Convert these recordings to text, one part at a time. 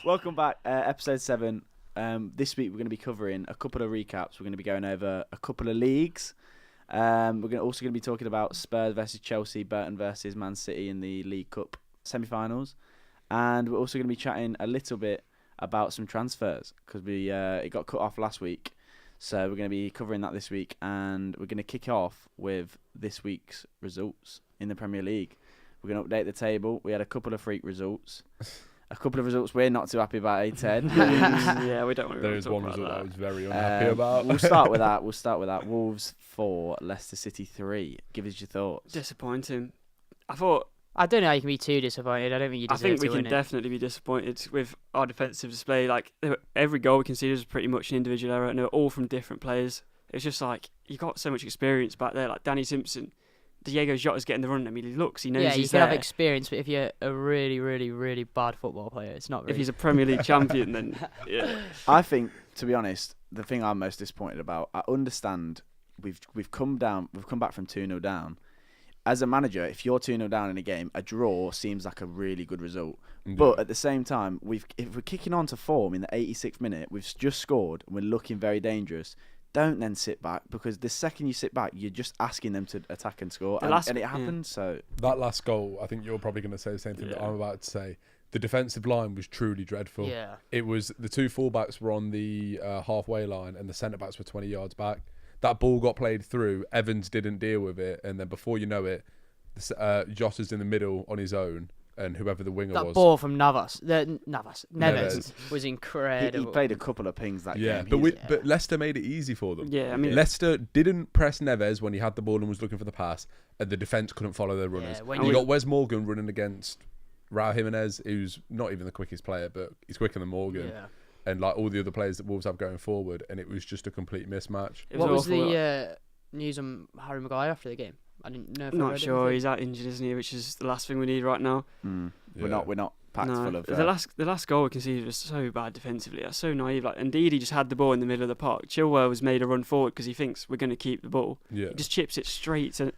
Welcome back, episode 7. This week we're going to be covering a couple of recaps. We're going to be going over a couple of leagues. We're also going to be talking about Spurs versus Chelsea, Burton versus Man City in the League Cup semi-finals. And we're also going to be chatting a little bit about some transfers because it got cut off last week. So we're going to be covering that this week. And we're going to kick off with this week's results in the Premier League. We're going to update the table. We had a couple of freak results. A couple of results we're not too happy about, 8-10. Yeah, we don't want to There is one about result that. I was very unhappy about. We'll start with that. Wolves 4, Leicester City 3. Give us your thoughts. Disappointing. I don't know how you can be too disappointed. I don't think you deserve to I think we can win definitely be disappointed with our defensive display. Like, every goal we conceded was pretty much an individual error, and they were all from different players. It's just like, you got so much experience back there. Like, Danny Simpson, Diego Jota's getting the run at him. He looks, he knows Yeah, he's you can there. have experience, but if you're a really, really, really bad football player, it's not really... If he's a Premier League champion, then yeah. I think, to be honest, the thing I'm most disappointed about, I understand we've come back from 2-0 down. As a manager, if you're 2-0 down in a game, a draw seems like a really good result. Yeah. But at the same time, if we're kicking on to form in the 86th minute, we've just scored and we're looking very dangerous. Don't then sit back, because the second you sit back, you're just asking them to attack and score. And it happened, so... That last goal, I think you're probably going to say the same thing that I'm about to say. The defensive line was truly dreadful. Yeah. It was, the two fullbacks were on the halfway line and the centre-backs were 20 yards back. That ball got played through, Evans didn't deal with it, and then before you know it, Jota's in the middle on his own, and whoever the winger was... That ball from Neves was incredible. He played a couple of pings that game. But Leicester made it easy for them. Yeah, I mean... Leicester didn't press Neves when he had the ball and was looking for the pass, and the defence couldn't follow their runners. Yeah, you got Wes Morgan running against Raul Jimenez, who's not even the quickest player, but he's quicker than Morgan. Yeah. And like all the other players that Wolves have going forward, and it was just a complete mismatch. What was the news on Harry Maguire after the game? I didn't know. Not sure. He's out injured, isn't he? Which is the last thing we need right now. We're not packed full of... The last goal we conceded was so bad defensively. That's so naive. Like, indeed, he just had the ball in the middle of the park. Chilwell was made a run forward because he thinks we're going to keep the ball. Yeah. He just chips it straight to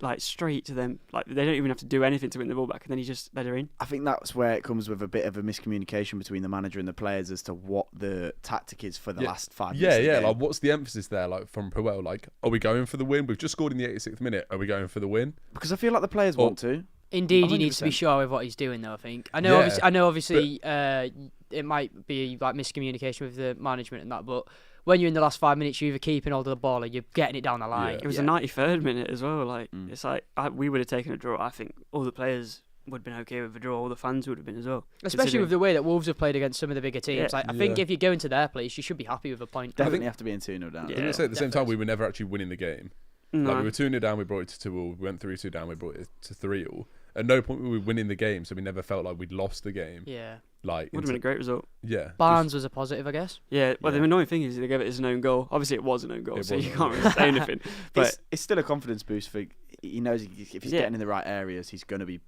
them. Like, they don't even have to do anything to win the ball back, and then he just let her in. I think that's where it comes with a bit of a miscommunication between the manager and the players as to what the tactic is for the last 5 minutes. Yeah. Like, what's the emphasis there? Like from Puel, like, are we going for the win? We've just scored in the 86th minute. Are we going for the win? Because I feel like the players want to. Indeed, 100%. he needs to be sure with what he's doing, though. I think. I know. Obviously, it might be like miscommunication with the management and that, but when you're in the last 5 minutes, you're either keeping hold of the ball or you're getting it down the line. It was the 93rd minute as well. Like it's like we would have taken a draw. I think all the players would have been okay with a draw. All the fans would have been as well. Especially with the way that Wolves have played against some of the bigger teams. I think if you go into their place, you should be happy with a point. Definitely have to be in 2-0 down. I say at the same time, we were never actually winning the game. No. Like we were 2-0 down, we brought it to 2-2. We went 3-2 down, we brought it to 3-3. At no point were we winning the game, so we never felt like we'd lost the game. Yeah. Like would have been a great result. Yeah. Barnes was a positive, I guess. Yeah. Well, the annoying thing is they gave it as an own goal. Obviously, it was an own goal, so you can't really say anything. But it's still a confidence boost for. He knows if he's getting in the right areas, he's going to be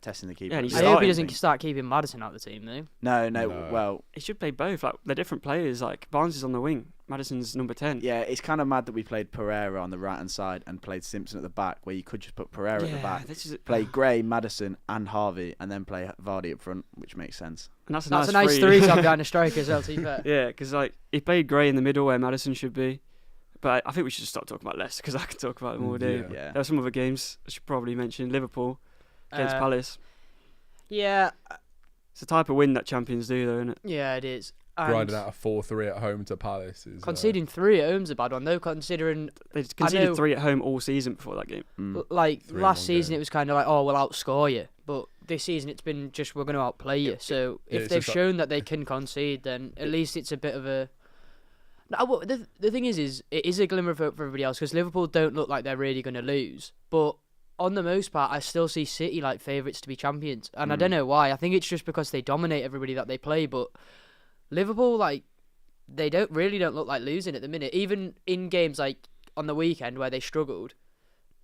testing the keeper. Yeah, I hope he doesn't start keeping Maddison out of the team, though. No. Well, he should play both. Like they're different players. Like Barnes is on the wing, Maddison's number 10. Yeah, it's kind of mad that we played Pereira on the right hand side and played Simpson at the back, where you could just put Pereira at the back, play Gray, Maddison, and Harvey, and then play Vardy up front, which makes sense. And that's a nice three to have behind a striker as well. To be fair. Yeah, because like he played Gray in the middle where Maddison should be. But I think we should just stop talking about Leicester because I could talk about them all day. Yeah. There are some other games I should probably mention. Liverpool against Palace. Yeah. It's the type of win that champions do, though, isn't it? Yeah, it is. Grinding out a 4-3 at home to Palace is conceding 3 at home's a bad one, though. Considering they conceded 3 at home all season before that game. Like last season, it was kind of like, oh, we'll outscore you, but this season it's been just we're going to outplay you. So if they've shown that they can concede, then at least it's a bit of a. No, the thing is it is a glimmer of hope for everybody else because Liverpool don't look like they're really going to lose, but. On the most part, I still see City like favourites to be champions, and I don't know why. I think it's just because they dominate everybody that they play. But Liverpool, like, they don't look like losing at the minute. Even in games like on the weekend where they struggled,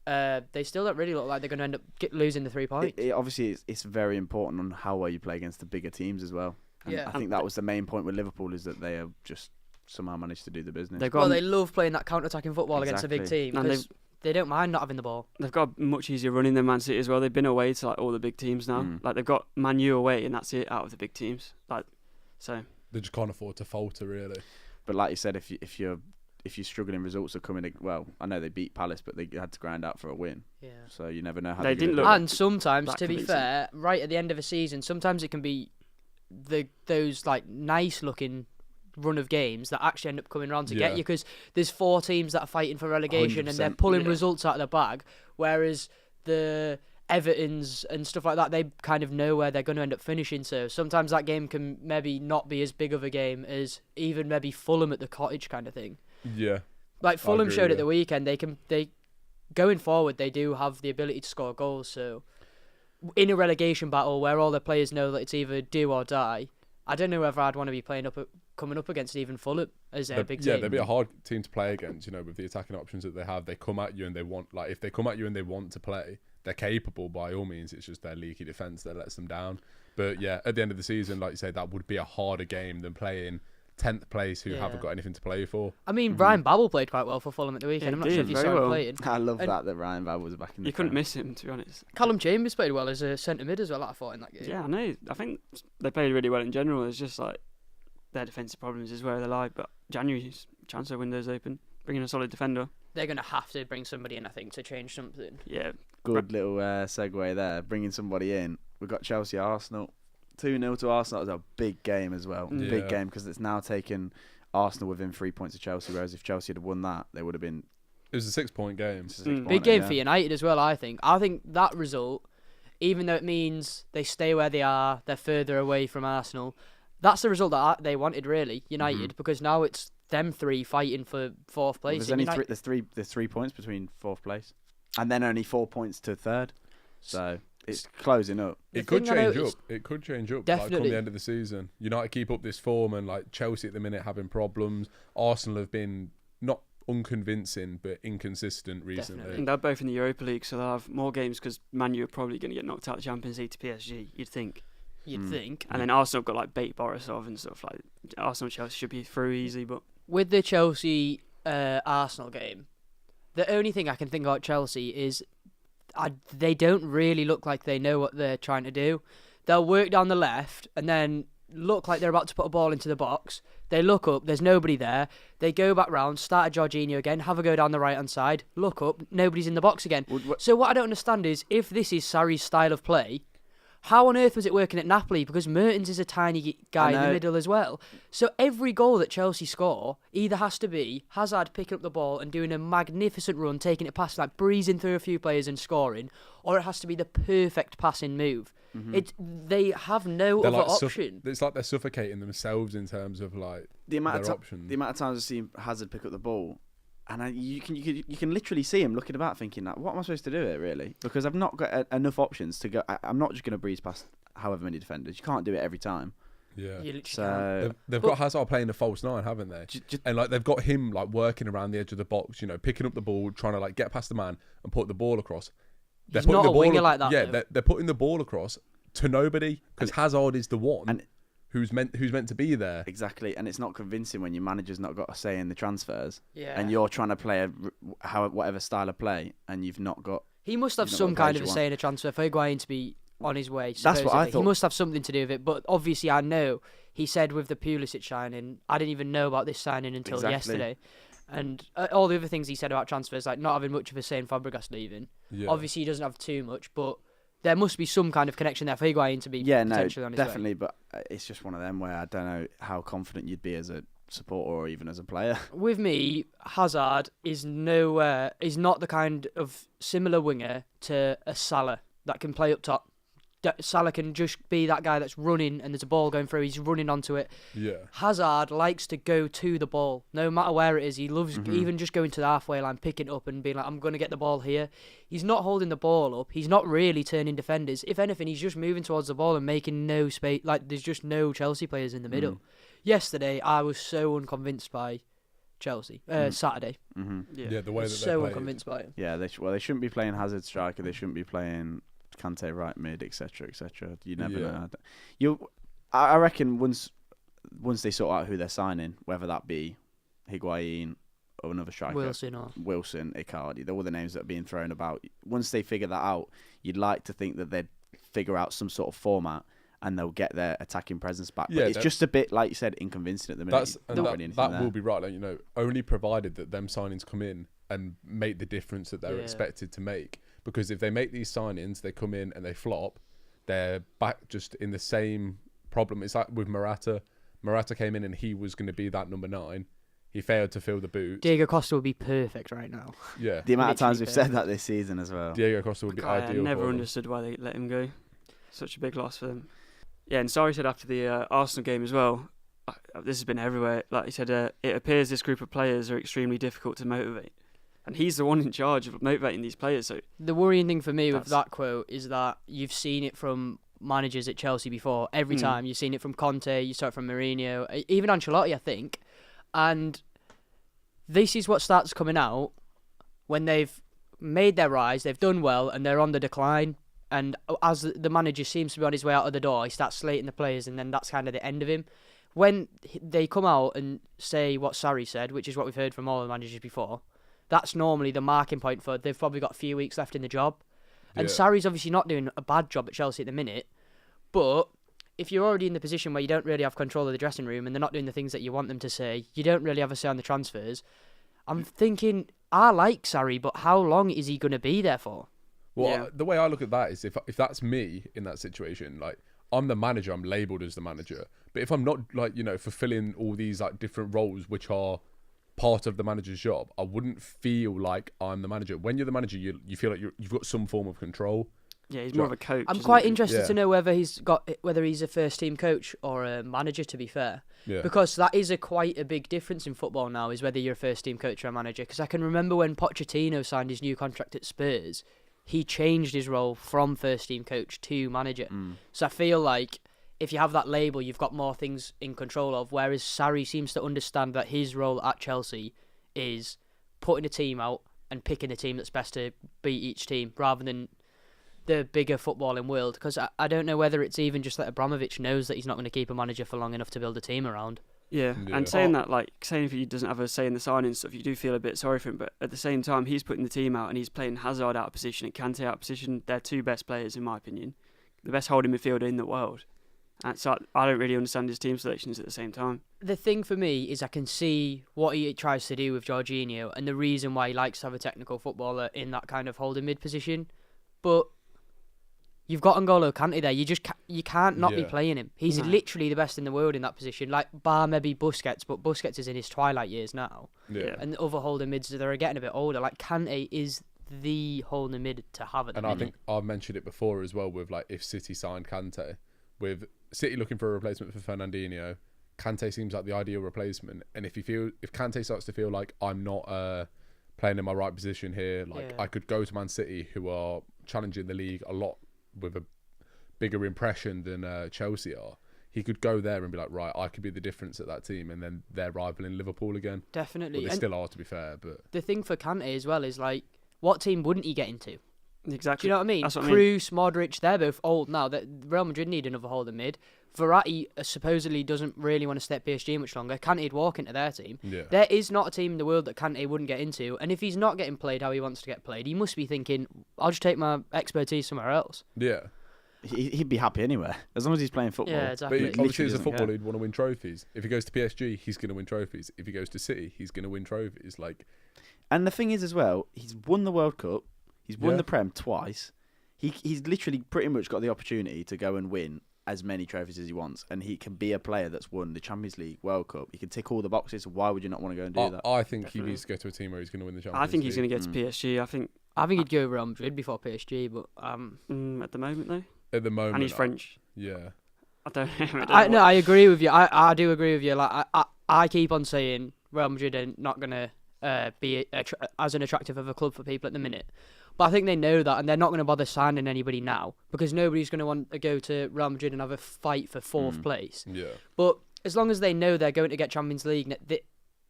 they still don't really look like they're going to end up losing the 3 points. Obviously, it's very important on how well you play against the bigger teams as well. And I think that was the main point with Liverpool is that they are just somehow managed to do the business. They love playing that counter-attacking football against a big team. And because they don't mind not having the ball. They've got a much easier running than Man City as well. They've been away to like all the big teams now. Like they've got Man U away, and that's it out of the big teams. So they just can't afford to falter, really. But like you said, if you're struggling, results are coming. Well, I know they beat Palace, but they had to grind out for a win. Yeah. So you never know how they didn't look. And sometimes, to be convincing. fair, right at the end of a season, sometimes it can be those like nice looking run of games that actually end up coming around to get you, because there's 4 teams that are fighting for relegation and they're pulling results out of the bag, whereas the Evertons and stuff like that, they kind of know where they're going to end up finishing. So sometimes that game can maybe not be as big of a game as even maybe Fulham at the Cottage kind of thing. Yeah. Like Fulham showed at the weekend, they going forward, they do have the ability to score goals. So in a relegation battle where all the players know that it's either do or die, I don't know whether I'd want to be coming up against even Fulham as a big team. Yeah, they'd be a hard team to play against, with the attacking options that they have. They come at you and they want, like, if they come at you and they want to play, they're capable by all means. It's just their leaky defence that lets them down. But yeah, at the end of the season, like you say, that would be a harder game than playing 10th place who haven't got anything to play for. I mean, Ryan Babel played quite well for Fulham at the weekend. I'm not sure if you saw him playing. I love that Ryan Babel was back in the You couldn't miss him, to be honest. Callum Chambers played well as a centre mid as well, I thought, in that game. Yeah, I know. I think they played really well in general. It's just like their defensive problems is where they lie. But January's transfer window's open. Bringing a solid defender. They're going to have to bring somebody in, I think, to change something. Yeah. Good little segue there. Bringing somebody in. We've got Chelsea Arsenal. 2-0 to Arsenal. That was a big game as well. Yeah. Big game because it's now taken Arsenal within 3 points of Chelsea, whereas if Chelsea had won that, they would have been... It was a 6-point game. Big game for United as well, I think. I think that result, even though it means they stay where they are, they're further away from Arsenal, that's the result that they wanted, really, United, because now it's them 3 fighting for 4th place. Well, there's 3 points between 4th place, and then only 4 points to 3rd, so it's closing up. It could change up. It could change up. Definitely. Like, come the end of the season, United keep up this form, and like Chelsea at the minute having problems. Arsenal have been not unconvincing but inconsistent recently. Definitely. And they're both in the Europa League, so they'll have more games because Man U are probably going to get knocked out of the Champions League to PSG, you'd think. You'd think. And then Arsenal have got like bait Borisov and stuff. Like Arsenal Chelsea should be through easy, but With the Chelsea Arsenal game, the only thing I can think about Chelsea is they don't really look like they know what they're trying to do. They'll work down the left and then look like they're about to put a ball into the box. They look up, there's nobody there. They go back round, start at Jorginho again, have a go down the right-hand side, look up, nobody's in the box again. So what I don't understand is, if this is Sarri's style of play, how on earth was it working at Napoli? Because Mertens is a tiny guy in the middle as well. So every goal that Chelsea score either has to be Hazard picking up the ball and doing a magnificent run, taking it past, like breezing through a few players and scoring, or it has to be the perfect passing move. They have no other option. It's like they're suffocating themselves in terms of like the amount their of options. The amount of times I've seen Hazard pick up the ball, and you can literally see him looking about, thinking, like, what am I supposed to do here, really? Because I've not got enough options to go. I'm not just going to breeze past however many defenders. You can't do it every time. Yeah. So they've got Hazard playing the false 9, haven't they? And like they've got him like working around the edge of the box, picking up the ball, trying to like get past the man and put the ball across. He's not a winger like that. Yeah, they're putting the ball across to nobody because Hazard is the one who's meant to be there. Exactly, and it's not convincing when your manager's not got a say in the transfers, Yeah. and you're trying to play whatever style of play, and you've not got. He must have some kind of a say in a transfer for Higuain to be on his way. That's what I thought. He must have something to do with it, but obviously I know he said with the Pulisic signing, I didn't even know about this signing until yesterday. And all the other things he said about transfers, like not having much of a say in Fabregas leaving. Yeah. Obviously, he doesn't have too much, but there must be some kind of connection there for Higuain to be potentially on his definitely. way. But it's just one of them where I don't know how confident you'd be as a supporter or even as a player. With me, Hazard is not the kind of similar winger to a Salah that can play up top. Salah can just be that guy that's running and there's a ball going through, he's running onto it. Yeah. Hazard likes to go to the ball, no matter where it is. He loves even just going to the halfway line, picking it up and being like, I'm going to get the ball here. He's not holding the ball up. He's not really turning defenders. If anything, he's just moving towards the ball and making no space. Like, there's just no Chelsea players in the middle. Yesterday, I was so unconvinced by Chelsea. Saturday. Yeah, the way that so unconvinced by him. Yeah, they shouldn't be playing Hazard striker. They shouldn't be playing Kante right mid, etc., etc. You never know. I reckon once once they sort out who they're signing, whether that be Higuain or another striker, Wilson, Icardi, all the names that are being thrown about. Once they figure that out, you'd like to think that they'd figure out some sort of format and they'll get their attacking presence back. But it's just a bit, like you said, inconvincing at the minute. That will be right. Like, only provided that them signings come in and make the difference that they're expected to make. Because if they make these signings, they come in and they flop, they're back just in the same problem. It's like with Morata. Morata came in and he was going to be that number 9. He failed to fill the boot. Diego Costa would be perfect right now. Yeah. The amount of times we've said that this season as well. Diego Costa would be ideal. I never understood why they let him go. Such a big loss for them. Yeah, and Sarri said after the Arsenal game as well, this has been everywhere, like he said, it appears this group of players are extremely difficult to motivate. And he's the one in charge of motivating these players. So the worrying thing for me with that quote is that you've seen it from managers at Chelsea before. Every time you've seen it from Conte, you saw it from Mourinho, even Ancelotti, I think. And this is what starts coming out when they've made their rise, they've done well, and they're on the decline. And as the manager seems to be on his way out of the door, he starts slating the players, and then that's kind of the end of him. When they come out and say what Sarri said, which is what we've heard from all the managers before, that's normally the marking point for they've probably got a few weeks left in the job. And Sarri's obviously not doing a bad job at Chelsea at the minute, but if you're already in the position where you don't really have control of the dressing room and they're not doing the things that you want them to say, you don't really have a say on the transfers. I'm thinking, I like Sarri, but how long is he going to be there for? Well, the way I look at that is if that's me in that situation, like I'm the manager, I'm labelled as the manager. But if I'm not fulfilling all these like different roles which are part of the manager's job, I wouldn't feel like I'm the manager. When you're the manager, you feel like you've got some form of control. Yeah, he's more of a coach. I'm quite interested to know whether he's a first team coach or a manager, to be fair. Yeah. Because that is quite a big difference in football now, is whether you're a first team coach or a manager. Because I can remember when Pochettino signed his new contract at Spurs, he changed his role from first team coach to manager. So I feel like if you have that label, you've got more things in control of, whereas Sarri seems to understand that his role at Chelsea is putting a team out and picking the team that's best to beat each team, rather than the bigger footballing world. Because I don't know whether it's even just that Abramovich knows that he's not going to keep a manager for long enough to build a team around. Yeah, and saying if he doesn't have a say in the signing stuff, you do feel a bit sorry for him. But at the same time, he's putting the team out and he's playing Hazard out of position and Kante out of position. They're two best players, in my opinion. The best holding midfielder in the world. And so I don't really understand his team selections at the same time. The thing for me is I can see what he tries to do with Jorginho and the reason why he likes to have a technical footballer in that kind of holding mid position. But you've got N'Golo Kante there. You can't not be playing him. He's literally the best in the world in that position. Like, bar maybe Busquets, but Busquets is in his twilight years now. Yeah. And the other holding mids that are getting a bit older. Like, Kante is the holding mid to have at the minute. And I think I've mentioned it before as well with, like, if City signed Kante, with City looking for a replacement for Fernandinho, Kante seems like the ideal replacement. And if Kante starts to feel like I'm not playing in my right position here, like I could go to Man City, who are challenging the league a lot with a bigger impression than Chelsea are, he could go there and be like, right, I could be the difference at that team, and then they're rivaling Liverpool again. Definitely. Well, they still are, to be fair. But the thing for Kante as well is, like, what team wouldn't he get into? Exactly. Do you know what I mean? Kroos, Modric, they're both old now. Real Madrid need another holding mid. Verratti supposedly doesn't really want to stay at PSG much longer. Kante'd walk into their team. Yeah. There is not a team in the world that Kante wouldn't get into. And if he's not getting played how he wants to get played, he must be thinking, I'll just take my expertise somewhere else. Yeah. He'd be happy anywhere, as long as he's playing football. Yeah, exactly. But obviously, as a footballer, he'd want to win trophies. If he goes to PSG, he's going to win trophies. If he goes to City, he's going to win trophies. And the thing is, as well, he's won the World Cup. He's won the Prem twice. He's literally pretty much got the opportunity to go and win as many trophies as he wants, and he can be a player that's won the Champions League, World Cup. He can tick all the boxes. Why would you not want to go and do that? I think he needs to go to a team where he's going to win the Champions League. I think he's going to get to PSG. I think he'd go Real Madrid before PSG, but at the moment though. At the moment, and he's French. Yeah. I don't. I agree with you. I do agree with you. Like I keep on saying Real Madrid are not going to be as an attractive of a club for people at the minute. But I think they know that, and they're not going to bother signing anybody now, because nobody's going to want to go to Real Madrid and have a fight for fourth place. Yeah. But as long as they know they're going to get Champions League,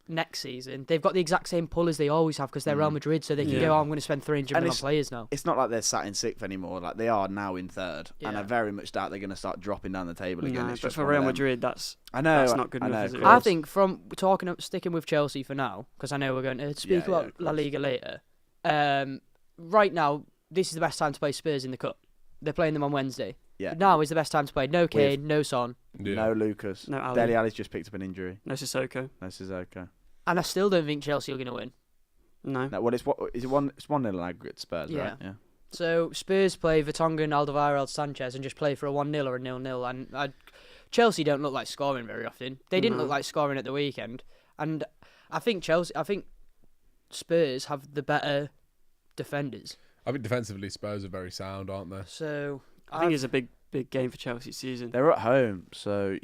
next season, they've got the exact same pull as they always have because they're Real Madrid, so they can go, I'm going to spend 300 million on players now. It's not like they're sat in 6th anymore. Like they are now in 3rd, and I very much doubt they're going to start dropping down the table again. It's but just for Real Madrid, that's not good enough. I think from sticking with Chelsea for now, because I know we're going to speak about La Liga later. Right now, this is the best time to play Spurs in the Cup. They're playing them on Wednesday. Yeah. Now is the best time to play. No Kane, no Son. No Lucas. No Ali. Dele Alli's just picked up an injury. No Sissoko. And I still don't think Chelsea are going to win. No. Well, it's 1-0 aggregate Spurs, right? Yeah. So Spurs play Vertonghen, Alderweireld, Sanchez, and just play for a 1-0 or a 0-0. And Chelsea don't look like scoring very often. They didn't look like scoring at the weekend. And I think Spurs have the better defenders. I think defensively Spurs are very sound, aren't they? So I think it's a big game for Chelsea season. They're at home, so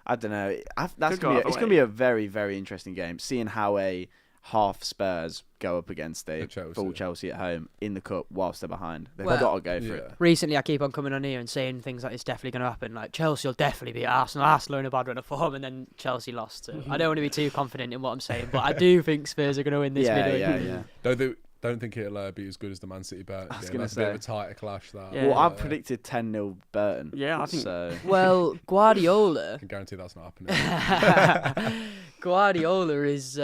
I don't know. It's going to be a very, very interesting game. Seeing how a half Spurs go up against a full Chelsea at home in the Cup whilst they're behind. They've got to go for it. Recently, I keep on coming on here and saying things like it's definitely going to happen. Like Chelsea will definitely beat Arsenal. Arsenal are in a bad run of form, and then Chelsea lost. So I don't want to be too confident in what I'm saying, but I do think Spurs are going to win this midweek. Don't think it'll be as good as the Man City Burton game. I was going to say. A bit of a tighter clash, that. Yeah. Well, I've predicted 10-0 Burton. Yeah, I think so. Well, Guardiola... I can guarantee that's not happening. Guardiola is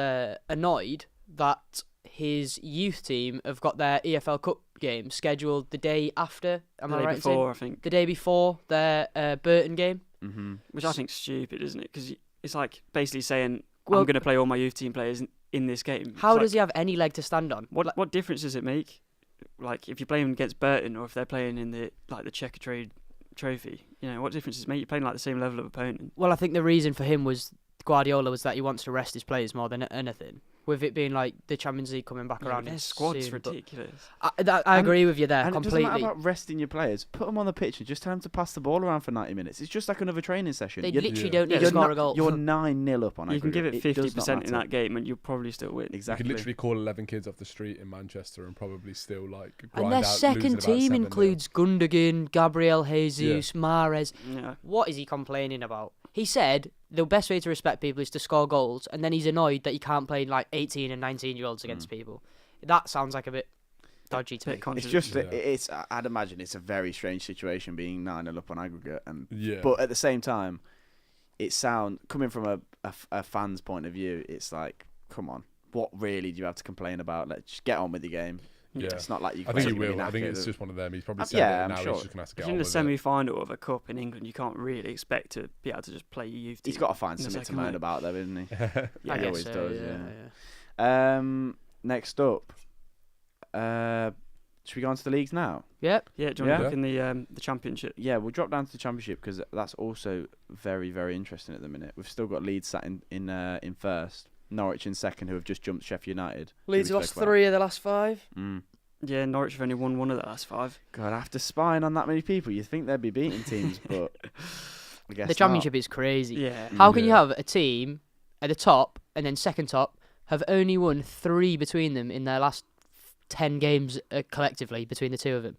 annoyed that his youth team have got their EFL Cup game scheduled the day after. Am I right? Before, I think. The day before their Burton game. Mm-hmm. Which I think's stupid, isn't it? Because it's like basically saying, I'm going to play all my youth team players in this game. How does he have any leg to stand on? What difference does it make? Like if you're playing against Burton or if they're playing in the Checker Trade Trophy, what difference does it make? You're playing like the same level of opponent. Well, I think the reason for him was Guardiola was that he wants to rest his players more than anything. With it being like the Champions League coming back around, their squad's ridiculous. I agree with you there completely. It doesn't matter about resting your players. Put them on the pitch and just tell them to pass the ball around for 90 minutes. It's just like another training session. They literally don't need to score a goal. You're 9-0 up on it. You can give it 50% in that game and you'll probably still win. Exactly. You could literally call 11 kids off the street in Manchester and probably still grind and their second team includes Gundogan, Gabriel Jesus, Mahrez. Yeah. What is he complaining about? He said the best way to respect people is to score goals, and then he's annoyed that he can't play like 18 and 19-year-olds against people. That sounds like a bit dodgy to me. It's just, I'd imagine it's a very strange situation being 9-0 up on aggregate, but at the same time, coming from a fan's point of view, it's like, come on, what really do you have to complain about? Let's just get on with the game. Yeah. It's not like you. I think he will. I think it's just one of them. He's probably said it now. He's just gonna have to get on in the with semi-final of a cup in England, you can't really expect to be able to just play your youth team. He's got to find something to moan about, though, isn't he? He always does. Yeah. Next up, should we go on to the leagues now? Yep. Yeah. Do you want to look in the Championship? Yeah, we'll drop down to the Championship because that's also very, very interesting at the minute. We've still got Leeds sat in first. Norwich in second, who have just jumped Sheffield United. Leeds lost 3 of the last 5. Yeah, Norwich have only won 1 of the last 5. God, after spying on that many people, you'd think they'd be beating teams, but I guess the Championship is crazy. Yeah. How can you have a team at the top and then second top have only won 3 between them in their last 10 games collectively between the two of them?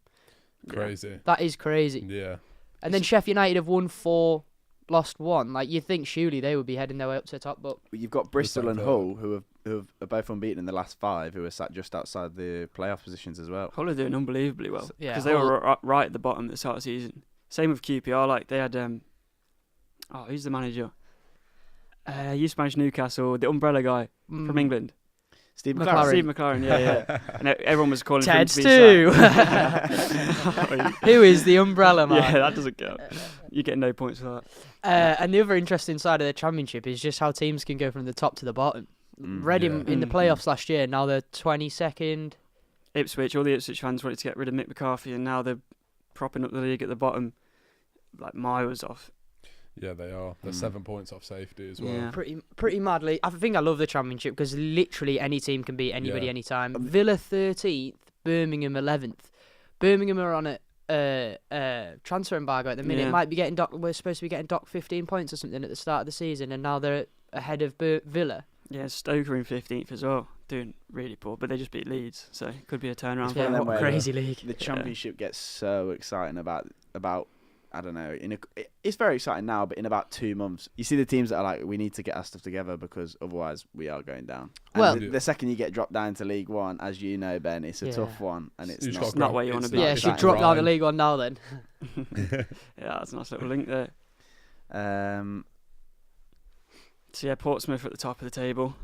Crazy. That is crazy. Yeah. And then Sheffield United have won 4. Lost 1. Like you'd think surely they would be heading their way up to the top, but you've got Bristol and Hull who are both unbeaten in the last 5, who are sat just outside the playoff positions as well. Hull are doing unbelievably well because they were right at the bottom at the start of the season. Same with QPR. Like they had who's the manager? He used to manage Newcastle, the umbrella guy from England. Steve McLaren. Steve McLaren, yeah. And everyone was calling Ted's him to be Who is the umbrella man? Yeah, that doesn't count. You get no points for that. And the other interesting side of the Championship is just how teams can go from the top to the bottom. Reading in the playoffs last year, now they're 22nd. Ipswich, all the Ipswich fans wanted to get rid of Mick McCarthy, and now they're propping up the league at the bottom, like miles off. Yeah, they are. They're 7 points off safety as well. Yeah. Pretty madly. I think I love the Championship because literally any team can beat anybody anytime. Villa 13th, Birmingham 11th. Birmingham are on a transfer embargo at the minute. Might be getting we're supposed to be getting docked 15 points or something at the start of the season, and now they're ahead of Villa. Yeah, Stoke are in 15th as well, doing really poor, but they just beat Leeds, so it could be a turnaround. Yeah, what a crazy league. The Championship gets so exciting about I don't know. It's very exciting now, but in about 2 months, you see the teams that are like, we need to get our stuff together because otherwise we are going down. And Well, the second you get dropped down to League One, as you know, Ben, it's a tough one, and it's It's not where you want to be. Yeah, It's should not drop down to grind. League One now then. Yeah, that's a nice little link there. So yeah, Portsmouth at the top of the table.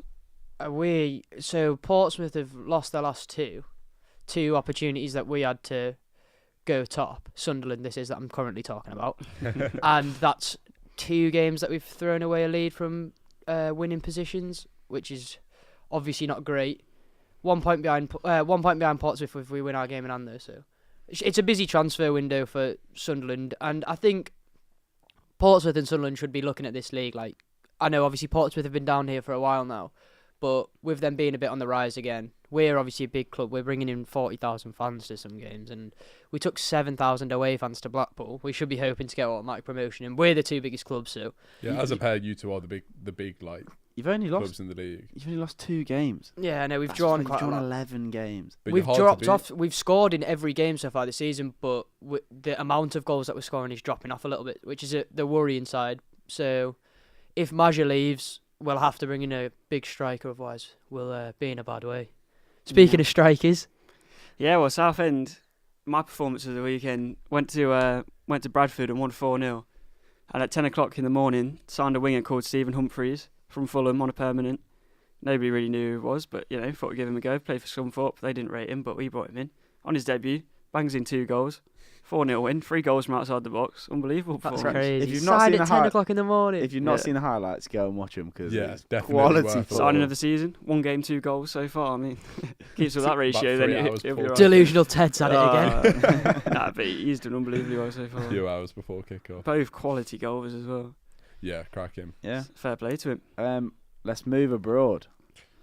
So Portsmouth have lost their last two opportunities that we had to go top. Sunderland, this is that I'm currently talking about, and that's 2 games that we've thrown away a lead from winning positions, which is obviously not great. 1 point behind Portsmouth if we win our game in hand though. So it's a busy transfer window for Sunderland, and I think Portsmouth and Sunderland should be looking at this league like. I know obviously Portsmouth have been down here for a while now, but with them being a bit on the rise again, we're obviously a big club. We're bringing in 40,000 fans to some games, and we took 7,000 away fans to Blackpool. We should be hoping to get automatic promotion, and we're the 2 biggest clubs. So Yeah, as a pair, you two are the big like You've only clubs lost. in the league. You've only lost 2 games. yeah, no, we've That's drawn you've quite a drawn lot. 11 games. But We've you're hard to dropped beat. off. We've scored in every game so far this season, but the amount of goals that we're scoring is dropping off a little bit, which is the worrying side. So if Maja leaves, we'll have to bring in a big striker, otherwise we'll be in a bad way. Speaking of strikers, Yeah, well, Southend, my performance of the weekend, went to Bradford and won 4-0. And at 10 o'clock in the morning, signed a winger called Stephen Humphreys from Fulham on a permanent. Nobody really knew who he was, but, thought we'd give him a go. Played for Scunthorpe. They didn't rate him, but we brought him in. On his debut, bangs in 2 goals. 4-0 win, 3 goals from outside the box. Unbelievable that's performance. crazy. If you've not Signed seen at the 10 o'clock in the morning. If you've not Yeah. seen the highlights, go and watch them because Yeah, it's definitely quality worth it. football. Signing of the season, 1 game, 2 goals so far. I mean, keeps with that ratio, About 3 then hours he'll be before. right. Delusional Ted's at it again. Nah, but he's done unbelievably well so A far. few hours before kick-off. Both quality goals as well. Yeah, crack him. Yeah. Fair play to him. Let's move abroad.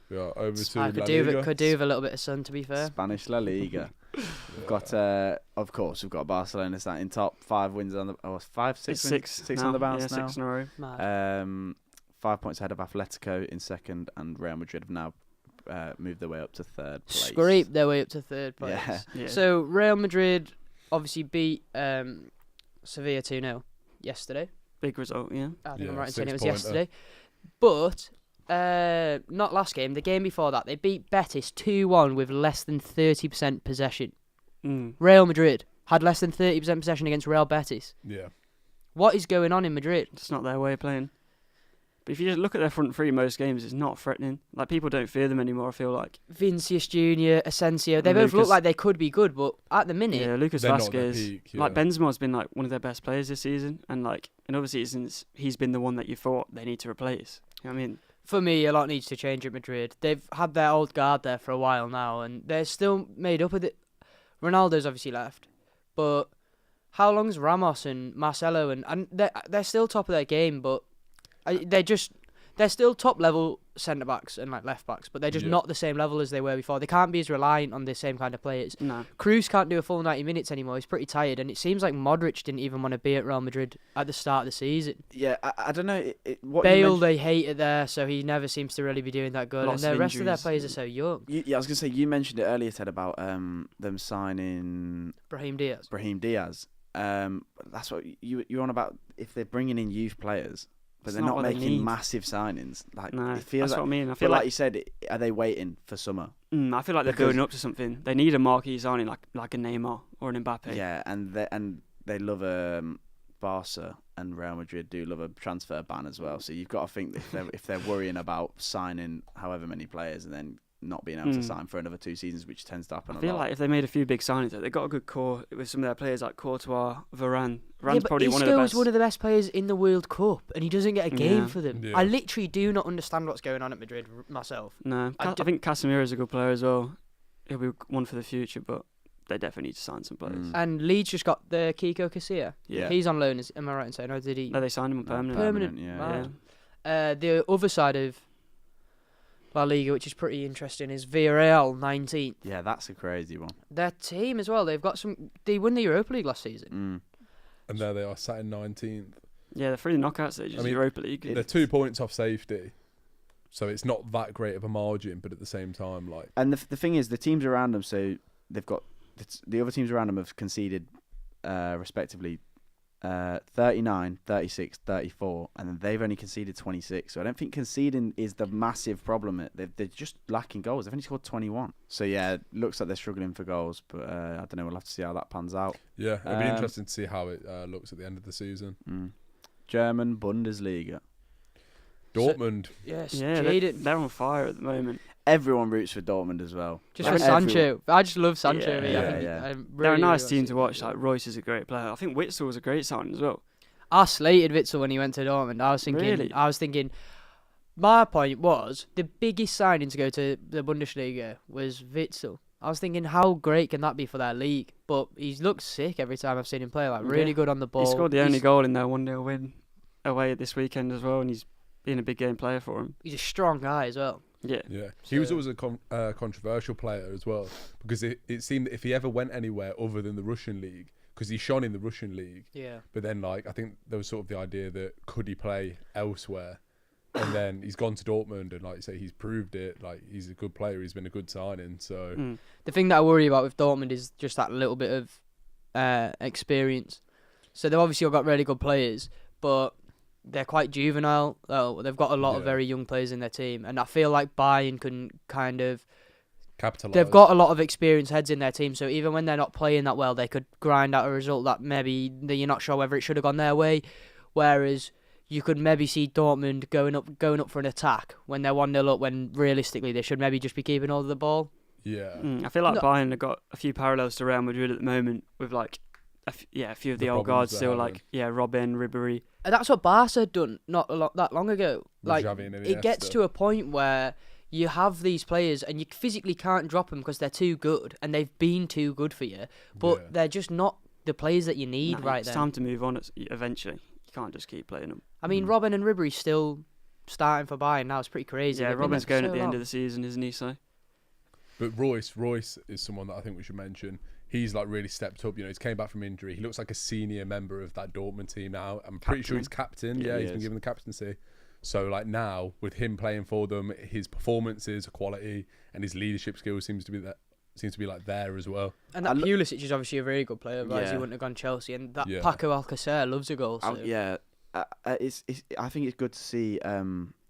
We are over to I La could do Liga. with a little bit of sun, to be fair. Spanish La Liga. We've got, of course, we've got Barcelona starting top, 5 wins on the, 5, 6 It's wins? 6 6 now. on the bounce yeah, now. 6 in a row. Mad. 5 points ahead of Atletico in second, and Real Madrid have now moved their way up to 3rd place. Scraped their way up to 3rd place. Yeah. Yeah. So Real Madrid obviously beat Sevilla 2-0 yesterday. Big result, yeah. I think Yeah, I'm right in saying it was 6-pointer. yesterday. But not last game, the game before that, they beat Betis 2-1 with less than 30% possession. Mm. Real Madrid had less than 30% possession against Real Betis. Yeah. What is going on in Madrid? It's not their way of playing. But if you just look at their front three most games, it's not threatening. Like, people don't fear them anymore, I feel like. Vinicius Jr., Asensio, they And both look Lucas- like they could be good, but at the minute, Yeah, Lucas They're not at their Vasquez. peak, yeah. Like, Benzema's been, like, one of their best players this season. And, like, in other seasons, he's been the one that you thought they need to replace. You know what I mean? for me, a lot needs to change at Madrid. They've had their old guard there for a while now, and they're still made up with it. Ronaldo's obviously left, but how long's Ramos and Marcelo and they're still top of their game, but they're still top level centre backs and like left backs, but they're just Yeah. not the same level as they were before. They can't be as reliant on the same kind of players. No. Cruz can't do a full 90 minutes anymore. He's pretty tired, and it seems like Modric didn't even want to be at Real Madrid at the start of the season. Yeah, I don't know. What you Bale, mentioned- they hate it there, so he never seems to really be doing that good. Lots and the of rest of their injuries. players are so young. Yeah, I was gonna say you mentioned it earlier, Ted, about them signing Brahim Diaz. Brahim Diaz. That's what you're on about. If they're bringing in youth players, but It's they're not not what they making need. massive signings. Like No, it feels that's like, what I mean. I but feel like like you said, are they waiting for summer? I feel like they're because- building up to something. They need a marquee signing like a Neymar or an Mbappe. Yeah, and they love Barca and Real Madrid do love a transfer ban as well. So you've got to think that if they're worrying about signing however many players and then not being able to sign for another 2 seasons, which tends to happen I a feel lot. like if they made a few big signings, they've got a good core with some of their players like Courtois, Varane. Yeah, Varane's but probably one of the Isco best. is one of the best players in the World Cup, and he doesn't get a game Yeah. for them. Yeah. I literally do not understand what's going on at Madrid myself. No, I I think Casemiro's a good player as well. He'll be one for the future, but they definitely need to sign some players. Mm. And Leeds just got the Kiko Casilla. Yeah. He's on loan, am I right in saying? Or did he? No, they signed him on No, permanent. Permanent. yeah. Wow. Yeah. The other side of La Liga, which is pretty interesting, is Villarreal 19th. Yeah, that's a crazy one. Their team as well. They've got some. They won the Europa League last season. Mm. And there they are, sat in 19th. Yeah, they're through the knockout stages. I mean, Europa League. They're 2 points off safety, so it's not that great of a margin. But at the same time, like And the thing is, the teams around them, so they've got the other teams around them have conceded, respectively, 39, 36, 34, and then they've only conceded 26. So I don't think conceding is the massive problem. They're just lacking goals. They've only scored 21. So yeah, it looks like they're struggling for goals. But I don't know. We'll have to see how that pans out. Yeah, it'll be interesting to see how it looks at the end of the season. German Bundesliga. Dortmund. Yes, Yeah, they're on fire at the moment. Everyone roots for Dortmund as well. Just for Sancho. I just love Sancho. Yeah. They're a nice team to watch. Like Royce is a great player. I think Witsel was a great signing as well. I slated Witsel when he went to Dortmund. I was thinking. My point was the biggest signing to go to the Bundesliga was Witsel. I was thinking, how great can that be for their league? But he's looked sick every time I've seen him play. Like really good on the ball. He scored the only goal in their 1-0 win away this weekend as well, and he's been a big game player for him. He's a strong guy as well. Yeah. He was always a controversial player as well, because it seemed that if he ever went anywhere other than the Russian league, because he shone in the Russian league. Yeah. But then, I think there was sort of the idea that could he play elsewhere, and then he's gone to Dortmund, and like you say, he's proved it. Like he's a good player. He's been a good signing. So the thing that I worry about with Dortmund is just that little bit of experience. So they've obviously all got really good players, but they're quite juvenile. They've got a lot of very young players in their team, and I feel like Bayern can kind of capitalise. They've got a lot of experienced heads in their team, so even when they're not playing that well, they could grind out a result that maybe you're not sure whether it should have gone their way. Whereas you could maybe see Dortmund going up for an attack when they're 1-0 up, when realistically they should maybe just be keeping hold of the ball. Yeah. I feel like Bayern have got a few parallels to Real Madrid at the moment with like a few of the old guards still, like Robben, Ribéry. And that's what Barca had done that long ago. With like it gets to a point where you have these players and you physically can't drop them because they're too good and they've been too good for you, but they're just not the players that you need right then. It's time to move on eventually. You can't just keep playing them. I mean, Robben and Ribéry still starting for Bayern now. It's pretty crazy. Yeah, Robben's going at the end of the season, isn't he? So. But Royce is someone that I think we should mention. He's like really stepped up. He's came back from injury. He looks like a senior member of that Dortmund team now. I'm pretty sure he's captain. Yeah, he's been given the captaincy. So like now with him playing for them, his performances are quality and his leadership skills seems to be like there as well. And that Pulisic is obviously a very good player, otherwise he wouldn't have gone Chelsea. And that Paco Alcacer loves a goal. So. I think it's good to see.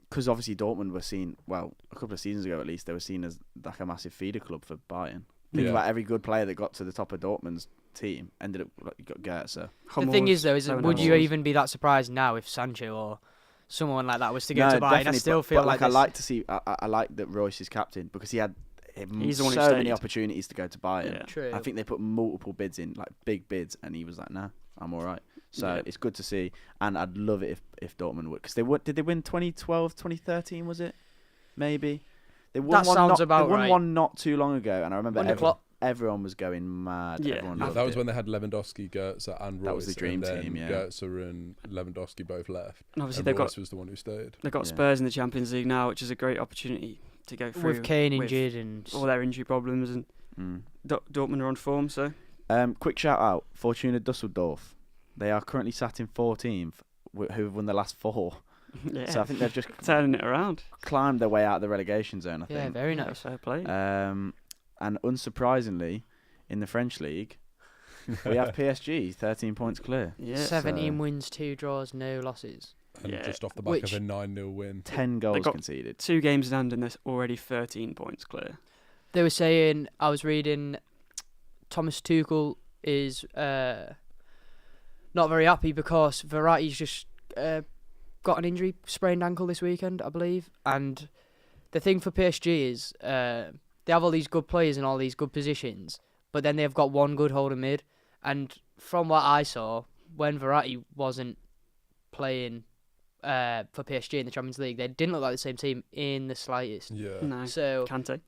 Because obviously Dortmund were seen, a couple of seasons ago at least, they were seen as like a massive feeder club for Bayern. Think about every good player that got to the top of Dortmund's team ended up got Goetze. The thing is though, would you even be that surprised now if Sancho or someone like that was to go to Bayern? I still feel like I like to see. I like that Royce is captain because he had so many opportunities to go to Bayern. Yeah. True. I think they put multiple bids in, like big bids, and he was like, "Nah, I'm all right." So it's good to see, and I'd love it if Dortmund would, because did they win 2012, 2013? Was it? Maybe. They won one not too long ago, and I remember everyone was going mad. Yeah, that was when they had Lewandowski, Goetze, and Royce. That was the dream team. Yeah, Goetze and Lewandowski both left. And obviously Royce was the one who stayed. They've got Spurs in the Champions League now, which is a great opportunity to go through with Kane injured and all their injury problems, and Dortmund are on form. So, quick shout out, Fortuna Dusseldorf. They are currently sat in 14th, who've won the last 4. Yeah. So I think they've just turning it around, climbed their way out of the relegation zone. I think. Yeah, very nice. Fair play. And unsurprisingly, in the French league, we have PSG 13 points clear. Yeah, 17 wins, 2 draws, no losses. And just off the back of a 9-0 win. 10 goals conceded. 2 games in hand and there's already 13 points clear. They were saying, I was reading, Thomas Tuchel is not very happy because Verratti's just got an injury, sprained ankle this weekend, I believe. And the thing for PSG is they have all these good players in all these good positions, but then they've got one good holder mid. And from what I saw, when Verratti wasn't playing for PSG in the Champions League, they didn't look like the same team in the slightest. Yeah. No. So Kante.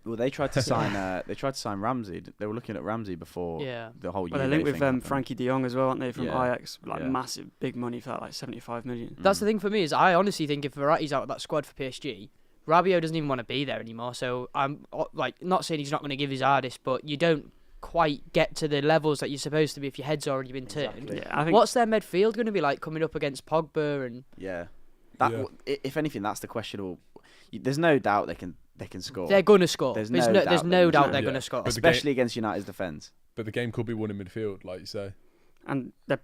Well, they tried to sign Ramsey. They were looking at Ramsey before the whole year. Well, they linked with Frankie de Jong as well, aren't they, from Ajax? Like massive, big money for that, like 75 million. That's the thing for me, is I honestly think if Verratti's out of that squad for PSG, Rabiot doesn't even want to be there anymore. So I'm like not saying he's not going to give his hardest, but you don't quite get to the levels that you're supposed to be if your head's already been turned. Yeah, I think what's their midfield going to be like coming up against Pogba and? If anything, that's the question. There's no doubt they can score. They're going to score. There's no doubt they're going to score, especially against United's defence. But the game could be won in midfield, like you say. And the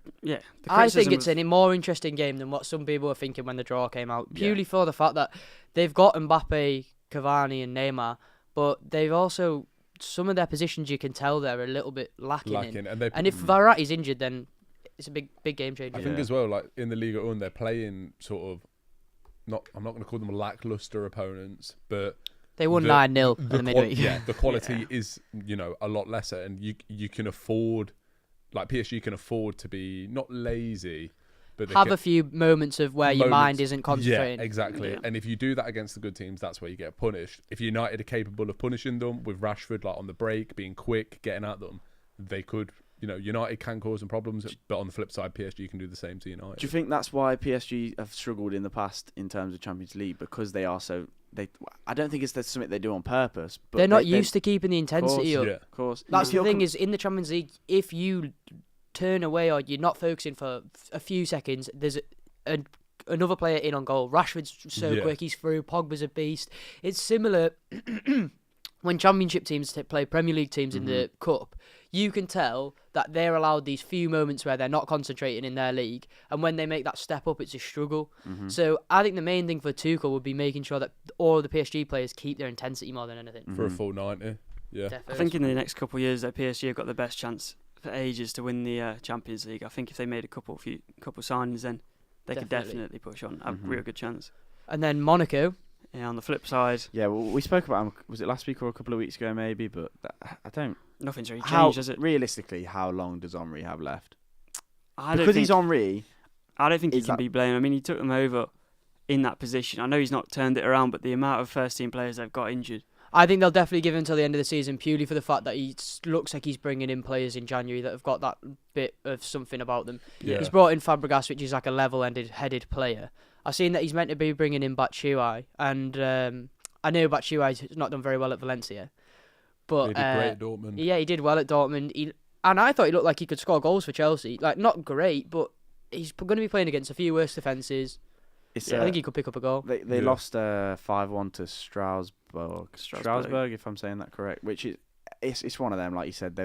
I think criticism it's of- a more interesting game than what some people were thinking when the draw came out. Yeah. Purely for the fact that they've got Mbappe, Cavani, and Neymar, but they've also some of their positions you can tell they're a little bit lacking in. And if Verratti's injured, then it's a big game changer. I think as well, like in the Liga 1, they're playing sort of I'm not going to call them lackluster opponents, but They won 9-0 in the the midweek. the quality is a lot lesser, and you can afford, like PSG can afford to be not lazy, but Have a few moments of where your mind isn't concentrating. Yeah, exactly. Yeah. And if you do that against the good teams, that's where you get punished. If United are capable of punishing them with Rashford, like on the break, being quick, getting at them, they could. United can cause them problems, but on the flip side, PSG can do the same to United. Do you think that's why PSG have struggled in the past in terms of Champions League? Because they are so... I don't think it's something they do on purpose. But They're not used to keeping the intensity up. Yeah. Of course. That's If the you're thing is, in the Champions League, if you turn away or you're not focusing for a few seconds, there's another player in on goal. Rashford's so quick, he's through. Pogba's a beast. It's similar when Championship teams play Premier League teams in the Cup. You can tell that they're allowed these few moments where they're not concentrating in their league, and when they make that step up, it's a struggle. So I think the main thing for Tuchel would be making sure that all of the PSG players keep their intensity more than anything. For a full 90. Yeah. Definitely. I think in the next couple of years, though, PSG have got the best chance for ages to win the Champions League. I think if they made a couple signings, then they could definitely push on. Have a real good chance. And then Monaco. Yeah, on the flip side, Yeah, well, we spoke about him, was it last week or a couple of weeks ago maybe, but I don't... nothing's really How, changed, has it? realistically, how long does Henry have left? I Because he's Henry... I don't think he is can that- be blamed. I mean, he took them over in that position. I know he's not turned it around, but the amount of first-team players they've got injured. I think they'll definitely give him until the end of the season purely for the fact that he looks like he's bringing in players in January that have got that bit of something about them. Yeah. He's brought in Fabregas, which is like a level-headed player. I've seen that he's meant to be bringing in Batshuayi, and I know Batshuayi's not done very well at Valencia. But He did great at Dortmund. yeah, he did well at Dortmund. And I thought he looked like he could score goals for Chelsea. Like, not great, but he's going to be playing against a few worse defences. I think he could pick up a goal. They lost 5-1 to Strasbourg, if I'm saying that correct. Which is it's one of them, like you said.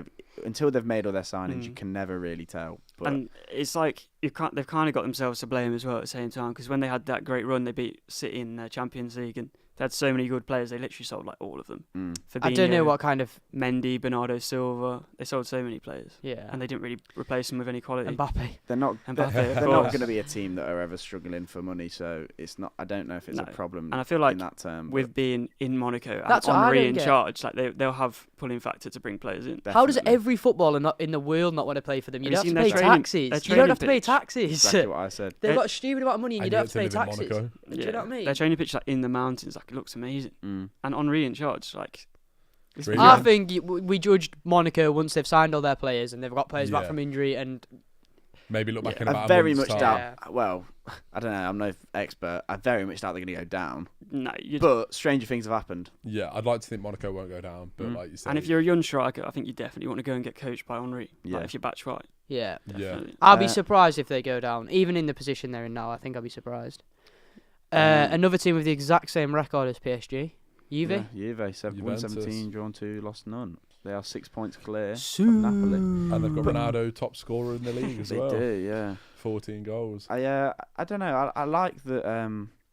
Until they've made all their signings, you can never really tell. But And it's like they've kind of got themselves to blame as well at the same time, because when they had that great run, they beat City in the Champions League, and they had so many good players. They literally sold like all of them. Fabinho, I don't know what kind of... Mendy, Bernardo Silva. They sold so many players, Yeah. and they didn't really replace them with any quality. Mbappe. they're not. Mbappe, They're of not course. going to be a team that are ever struggling for money. So it's not. I don't know if it's a No. problem. And I feel like in that term. with being in Monaco and That's what I Henry don't in get. charge, like they'll have pulling factor to bring players in. How does Definitely. every footballer not in the world not want to play for them? You Have don't you have to seen pay their training- taxes. their You training don't have to pay pitch? taxes. exactly what I said. They've got a stupid amount of money and you And don't you have to pay live in taxes. Monaco. Do you know what I mean? Their training pitch like in the mountains, like it looks amazing. And Henry in charge, like it's Really? I Yeah. think we judged Monaco once they've signed all their players and they've got players back Yeah. from injury, and Maybe look back in I about very a month's much time. doubt. Well, I don't know. I'm no expert. I very much doubt they're going to go down. no. But stranger things have happened. Yeah, I'd like to think Monaco won't go down, but like you said, And if you're a young striker, I think you definitely want to go and get coached by Henry. Yeah. Like if you're Batshuayi, yeah. definitely. I'll be Uh, surprised if they go down, even in the position they're in now. I think I'll be surprised. Another team with the exact same record as PSG, Juve. Yeah, Juve. Won Juventus. 17, drawn 2, lost none. They are 6 points clear Su- of Napoli. and they've got Ronaldo top scorer in the league as They well. do, yeah. 14 goals. I don't know. I like that.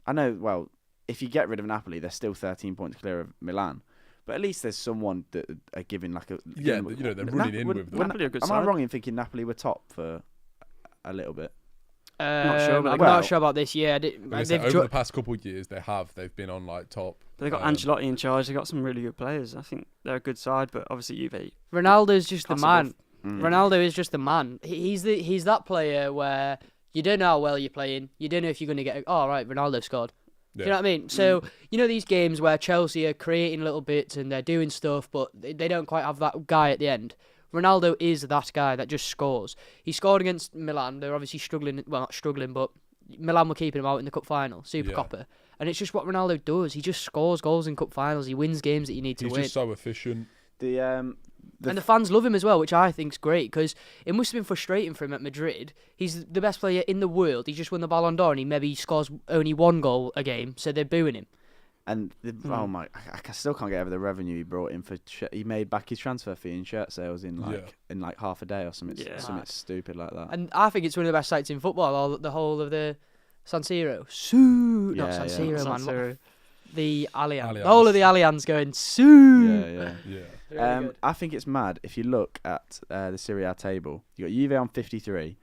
I know. Well, if you get rid of Napoli, they're still 13 points clear of Milan. But at least there's someone that are giving like a. Yeah, they're running in with them. Napoli are a good Am I side. wrong in thinking Napoli were top for a little bit? Not sure, but I'm well- not sure about this. Yeah, Like I said, over the past couple of years, they've been on like top. But they've got Ancelotti in charge. They've got some really good players. I think they're a good side, but obviously Juve. Ronaldo's just the Class man. above. Ronaldo is just the man. He's that player where you don't know how well you're playing. You don't know if you're going to get. Oh right, Ronaldo scored. Do you know what I mean? So you know these games where Chelsea are creating little bits and they're doing stuff, but they don't quite have that guy at the end. Ronaldo is that guy that just scores. He scored against Milan. They're obviously struggling. Well, not struggling, but Milan were keeping him out in the cup final, Super Coppa. And it's just what Ronaldo does. He just scores goals in cup finals. He wins games that you need to He's win. just so efficient. The And the fans love him as well, which I think's great, because it must have been frustrating for him at Madrid. He's the best player in the world. He just won the Ballon d'Or and he maybe scores only one goal a game, so they're booing him. And oh my, I still can't get over the revenue he brought in for. He made back his transfer fee and shirt sales in like half a day or something. Yeah. Something stupid like that. And I think it's one of the best sites in football. The whole of the San Siro, not San Siro, man. San Siro. The Allianz. Allianz. The whole of the Allianz going Sue. Yeah. Really good. I think it's mad if you look at the Serie A table. You got Juve on 53,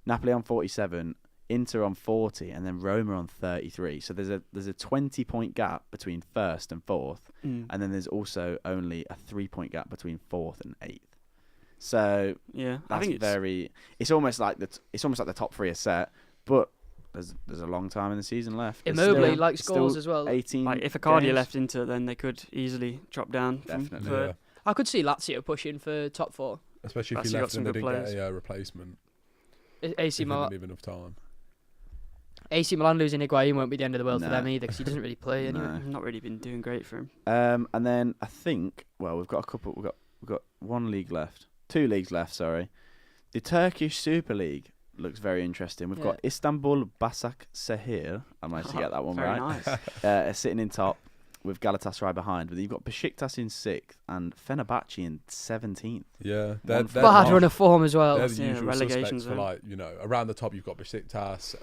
Napoli on 47, Inter on 40, and then Roma on 33. So there's a 20-point gap between first and fourth, and then there's also only a 3-point gap between fourth and eighth. So yeah, that's I think it's almost like the top three are set, but there's a long time in the season left. Immobile likes goals as well. 18. like if Icardi games. left Inter, then they could easily drop down. Definitely. Yeah. I could see Lazio pushing for top 4. Especially if Lazio he got left some and they good didn't players. get a replacement. AC He didn't Milan, leave enough time. AC Milan losing Higuain won't be the end of the world for No. them either because he doesn't really play anyway. No. Not really been doing great for him. And then I think we've got a couple. We've got one league left, 2 leagues left. Sorry, the Turkish Super League looks very interesting. We've got Istanbul Başakşehir. I managed to get that one Very right. nice. Sitting in top with Galatasaray behind, but you've got Besiktas in 6th and Fenerbahce in 17th. Yeah, They're Bad run of form as well. They're the Yeah, usual relegation suspects for zone. around the top. You've got Besiktas,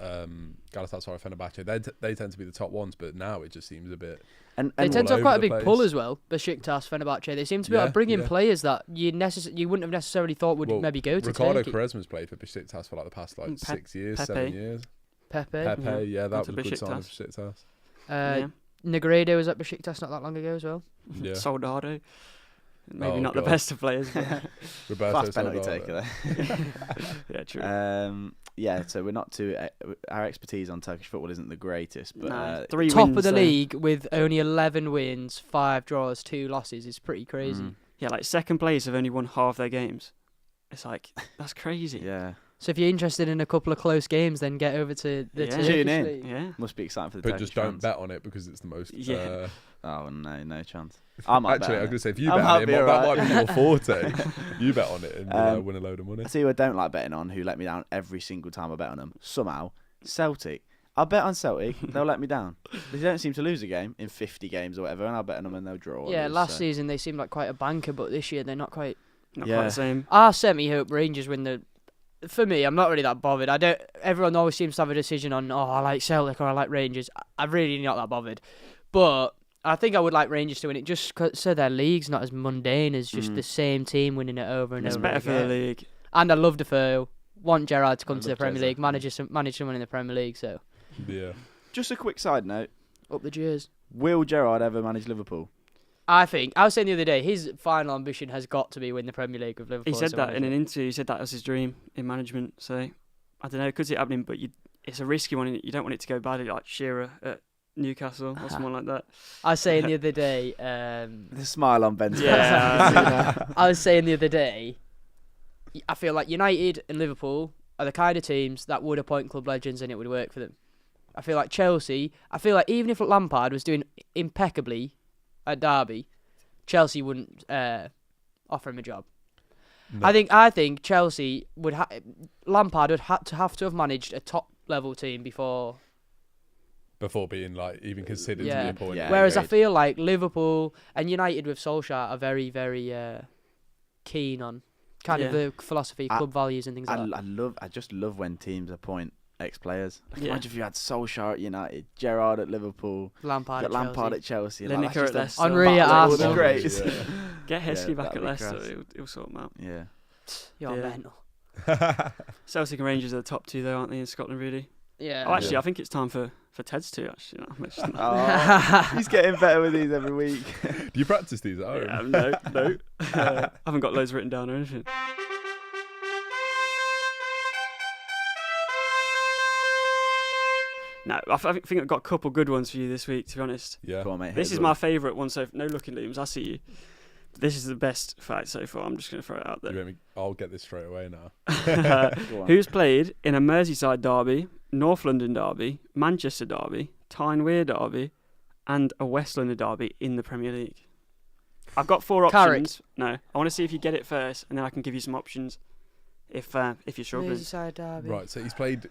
Galatasaray, Fenerbahce. They tend to be the top ones, but now it just seems a bit. And They tend to have all quite a over the big pull place. as well. Besiktas, Fenerbahce. They seem to be able to bring in Yeah. players that you wouldn't have necessarily thought would maybe go to Ricardo Turkey. Quaresma's played for Besiktas for like the past 6 years, Pepe. 7 years. Pepe. Pepe, yeah, that was Gone a to good sign of Besiktas. Besiktas. Yeah. Negredo was at Besiktas not that long ago as well. Yeah, Soldado. Maybe Oh, not the God. best of players. But Roberto fast penalty Soldado. taker there. yeah, true. Yeah, so we're not too. Our expertise on Turkish football isn't the greatest, but Nah, 3 Top wins, of the though. league with only 11 wins, 5 draws, 2 losses is pretty crazy. Yeah, like second place have only won half their games. It's like that's crazy. Yeah, So if you're interested in a couple of close games, then get over to the Yeah. Turkish Tune in. league. Yeah. must be exciting for the But Turkish just don't fans. bet on it because it's the most. Yeah. Oh no chance. I might Actually, bet I on was it. going to say, if you I bet might on it, be that alright. might be your forte. You bet on it and win a load of money. I see who I don't like betting on, who let me down every single time I bet on them. Somehow, Celtic. I'll bet on Celtic, they'll let me down. They don't seem to lose a game in 50 games or whatever, and I'll bet on them and they'll draw. or Yeah, lose, last so. season they seemed like quite a banker, but this year they're not quite. Not Yeah. quite the same. I semi-hope Rangers win the. For me, I'm not really that bothered. I don't. Everyone always seems to have a decision on, I like Celtic or I like Rangers. I'm really not that bothered, but I think I would like Rangers to win it just so their league's not as mundane as just the same team winning it over and It's over. better for the again. league. And I love Defoe. Want Gerrard to come I to the love Premier Jezza. League, manage someone in the Premier League. So Yeah. Just a quick side note: up the Jeers. will Gerrard ever manage Liverpool? I was saying the other day, his final ambition has got to be win the Premier League with Liverpool. He said as a that in an manager. interview. He said that was his dream in management. So I don't know, it could see it happening, but it's a risky one. You don't want it to go badly, like Shearer at Newcastle or someone like that. I was saying the other day. The smile on Ben's face. Yeah, I was saying the other day. I feel like United and Liverpool are the kind of teams that would appoint club legends and it would work for them. I feel like Chelsea. I feel like even if Lampard was doing impeccably at Derby, Chelsea wouldn't offer him a job. No. I think Chelsea would. Lampard would have to have managed a top level team before. Before being like even considered Yeah. to be appointed. Yeah. Whereas I agreed. feel like Liverpool and United with Solskjaer are very, very keen on kind of Yeah. the philosophy, I- club values, and things like that. I just love when teams appoint ex-players. Like, Yeah. imagine if you had Solskjaer at United, Gerrard at Liverpool, Lampard, got at Lampard Chelsea. at Chelsea. Lineker that's at just a Leicester. Henry at battle of Arsenal. the greats. Yeah. Get Heskey Yeah, back that'd at be Leicester. class. It'll sort them out. Yeah. You're Yeah. mental. Celtic and Rangers are the top 2, though, aren't they, in Scotland, really? Yeah. Oh, actually, Yeah. I think it's time for Ted's too, actually. Oh, he's getting better with these every week. Do you practice these at home? No. I haven't got loads written down or anything. No, I think I've got a couple good ones for you this week, to be honest. Yeah. Come on, mate. This hit is us my up. favourite one, so no looking looms, I see you. This is the best fact so far, I'm just going to throw it out You there. make me- I'll get this straight away now. Go on. Who's played in a Merseyside derby, North London derby, Manchester derby, Tyne Wear derby, and a West London derby in the Premier League? I've got 4 Carrick. options. No, I want to see if you get it first, and then I can give you some options if you're struggling. Merseyside derby. Right, so he's played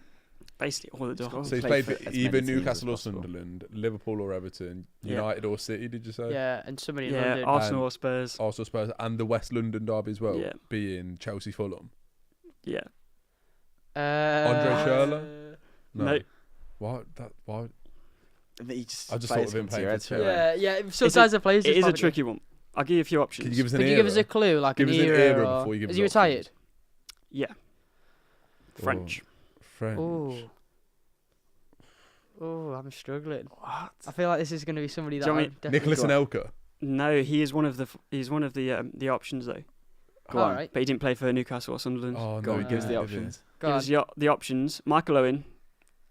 Basically all the doors. So he's Played played for for as either many teams Newcastle or as possible. Sunderland, Liverpool or Everton, Yeah. United or City. Did you say? Yeah, and somebody in Yeah, London. Arsenal or Spurs. Arsenal, Spurs, and the West London derby as well, Yeah. being Chelsea, Fulham. Yeah. Andre Schürrle? No. Why? That? Why? He just I just players thought of him come to your playing head for straight away. Yeah. Sometimes the players. It is a tricky one. I'll give you a few options. Can you give us an Could you era? give us a clue, like Give an us an era? era or- before you give Is us he options. retired? Yeah. French. French. Oh, I'm struggling. What? I feel like this is going to be somebody that Do you want I'm me- definitely Nicholas Anelka. No, he is one of the options though. Go All on. right. But he didn't play for Newcastle or Sunderland. Oh Go no, on, give us the he options. Go Give on. us the options: Michael Owen,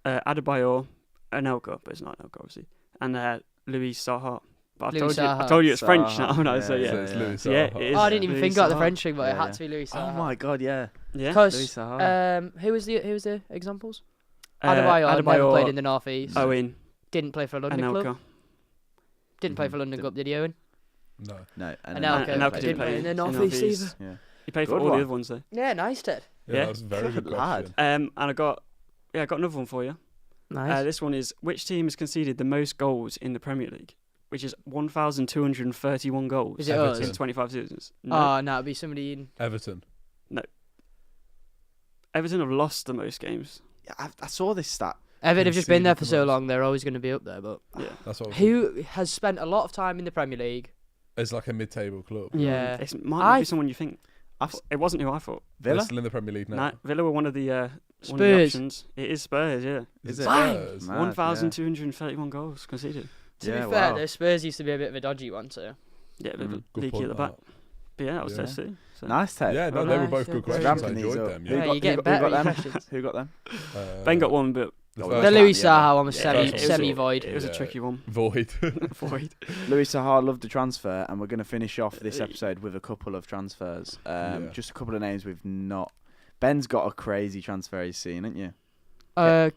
Adebayor, Anelka, but it's not Anelka obviously, and Louis Saha. But Louis I Saha. told you it's French Saha, now, haven't I? yeah, So did. yeah, So it's Louis So, yeah, Saha. it is. Oh, I didn't even Louis think about the Saha. French thing, but it Yeah, had to be Louis Oh Saha. my god, yeah. Yeah, Because Louis Saha. who was the examples? Adebayor never played in the North East. Owen, Didn't play for a London Anelka. club. Didn't play for London Didn't- club, did he, Owen? No. No, Anelka Anelka didn't play in the in North North East East. either. Yeah. He played for Good all one. the other ones though. Yeah, nice, Ted. Yeah, Yeah. that's a very good Good lad. question. And I got another one for you. Nice. This one is: which team has conceded the most goals in the Premier League? Which is 1,231 goals Is it Everton. in 25 seasons. No. No, it'd be somebody in. Everton. Everton have lost the most games. Yeah, I saw this stat. Everton have just been there for Conceded so the most. long, they're always going to be up there. But Yeah. That's what. who has spent a lot of time in the Premier League? It's like a mid-table club. Yeah. It might not I- be someone you think. It wasn't who I thought. They're Villa? still in the Premier League now. No, Villa were one of the Spurs. options. It is Spurs, yeah. Is it? Spurs? Mad, 1,231 goals conceded. To Yeah, be fair, wow. though, Spurs used to be a bit of a dodgy one, so. Yeah, a bit of a Good leaky point, at the back. that. But yeah, that was Yeah. tasty. So. Nice, Ted. Yeah, no, Well they were done. both Nice, good yeah. questions. I Ramping these enjoyed up. them. Who Yeah, Yeah. you get who better got at them? questions. Who got them? Ben got one, but The Oh, first The First one. Louis one, yeah. Saha one was Yeah, semi it was- semi-void. it was a Yeah. tricky one. Void. Void. Louis Saha loved the transfer, and we're going to finish off this Uh, episode with a couple of transfers. Yeah. Just a couple of names we've not. Ben's got a crazy transfer he's seen, haven't you?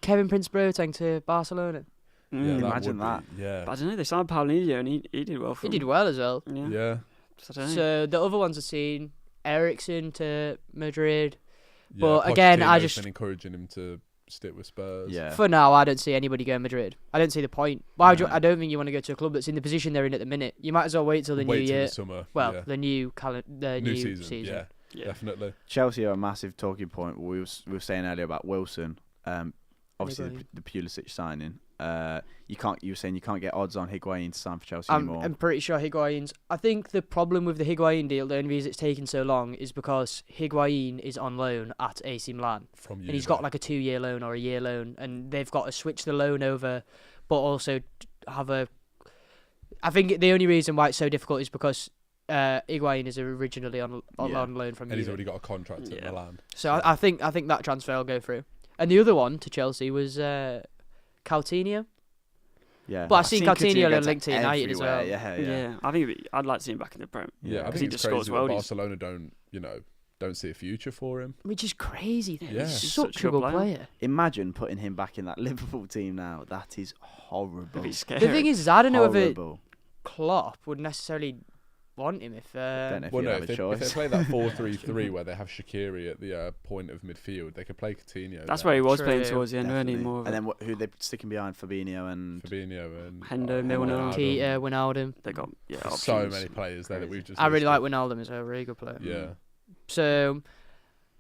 Kevin Prince Boateng to Barcelona. Mm. Yeah, Imagine would that. be- Yeah. But I don't know, they signed Paulinho and he did well for He them. did well as well. Yeah. Yeah. So I don't know. So the other ones I've seen, Ericsson to Madrid. Yeah, But again, I Pochettino's just- been encouraging him to stick with Spurs. Yeah. For now, I don't see anybody going Madrid. I don't see the point. Why would you, No. I don't think you want to go to a club that's in the position they're in at the minute. You might as well wait till the Wait new till year. the summer. Well, yeah. the new new season. Yeah, Yeah. definitely. Chelsea are a massive talking point. We were saying earlier about Wilson. Obviously, Higuain. the Pulisic signing. You were saying you can't get odds on Higuain to sign for Chelsea I'm anymore. pretty sure Higuain's. I think the problem with the Higuain deal, the only reason it's taken so long, is because Higuain is on loan at AC Milan. From you. And he's got like a 2-year loan or a year loan, and they've got to switch the loan over, but also have a. I think the only reason why it's so difficult is because Higuain is originally on loan from and he's Juve. already got a contract at Yeah. Milan. So I think that transfer will go through. And the other one to Chelsea was Coutinho. Yeah, But I've seen Coutinho gets linked to United as everywhere, well. Yeah, Yeah. yeah. I think I'd like to see him back in the Prem. Yeah, I Because think he it's just scores crazy well. that He's- Barcelona don't see a future for him. Which is crazy. Yeah. He's He's such such a a good good player. Imagine putting him back in that Liverpool team now. That is A horrible. bit scary. The thing is, I don't know if Horrible. Klopp would necessarily want him if. Don't know if Well, you no, have if a they choice. play that 4-3-3 where they have Shaqiri at the point of midfield, they could play Coutinho. That's there. where he was playing True. towards the end, weren't he? Definitely. More of And a- then who they sticking behind Fabinho and Fabinho and Hendo, Milner. Wijnaldum. Keita, Wijnaldum. they got So options. many players there that Crazy. we've just. I really like listed. Wijnaldum as a really good player. Yeah. So,